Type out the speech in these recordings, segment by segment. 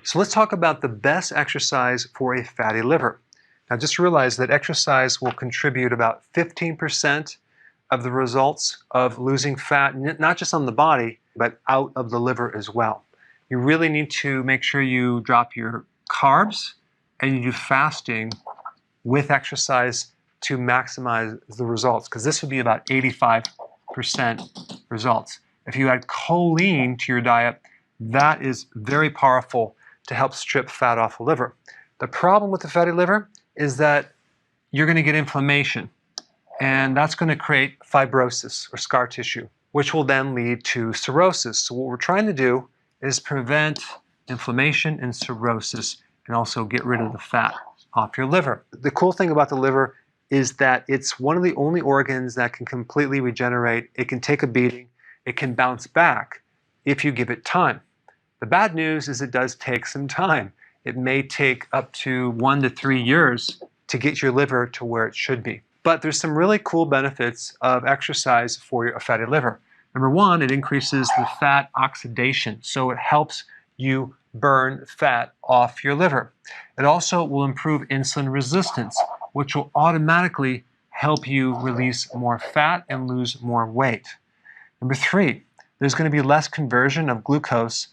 So let's talk about the best exercise for a fatty liver. Now just realize that exercise will contribute about 15% of the results of losing fat, not just on the body, but out of the liver as well. You really need to make sure you drop your carbs and you do fasting with exercise to maximize the results, because this would be about 85% results. If you add choline to your diet, that is very powerful to help strip fat off the liver. The problem with the fatty liver is that you're going to get inflammation, and that's going to create fibrosis or scar tissue, which will then lead to cirrhosis. So what we're trying to do is prevent inflammation and cirrhosis and also get rid of the fat off your liver. The cool thing about the liver is that it's one of the only organs that can completely regenerate. It can take a beating. It can bounce back if you give it time. The bad news is it does take some time. It may take up to 1 to 3 years to get your liver to where it should be. But there's some really cool benefits of exercise for a fatty liver. Number one, it increases the fat oxidation, so it helps you burn fat off your liver. It also will improve insulin resistance, which will automatically help you release more fat and lose more weight. Number three, there's going to be less conversion of glucose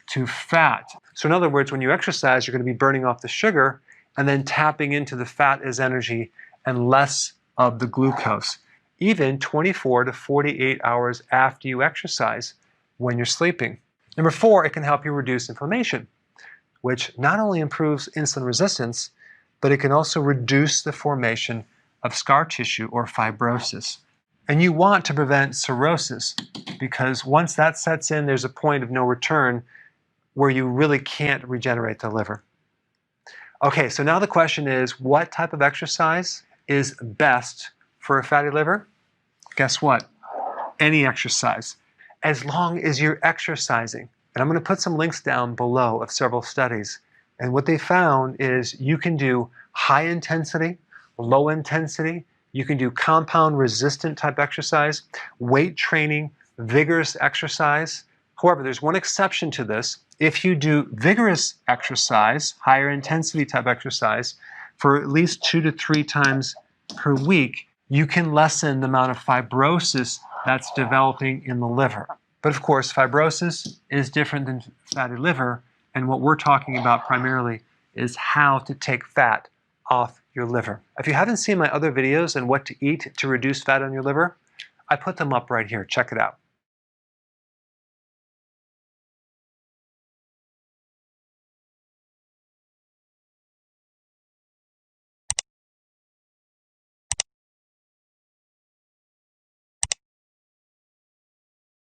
to fat. So in other words, when you exercise, you're going to be burning off the sugar and then tapping into the fat as energy and less of the glucose, even 24 to 48 hours after you exercise when you're sleeping. Number four, it can help you reduce inflammation, which not only improves insulin resistance, but it can also reduce the formation of scar tissue or fibrosis. And you want to prevent cirrhosis, because once that sets in, there's a point of no return where you really can't regenerate the liver. Okay, so now the question is, what type of exercise is best for a fatty liver? Guess what? Any exercise, as long as you're exercising. And I'm going to put some links down below of several studies. And what they found is you can do high intensity, low intensity, you can do compound resistant type exercise, weight training, vigorous exercise. However, there's one exception to this. If you do vigorous exercise, higher intensity type exercise, for at least 2 to 3 times per week, you can lessen the amount of fibrosis that's developing in the liver. But of course, fibrosis is different than fatty liver, and what we're talking about primarily is how to take fat off your liver. If you haven't seen my other videos on what to eat to reduce fat on your liver, I put them up right here. Check it out.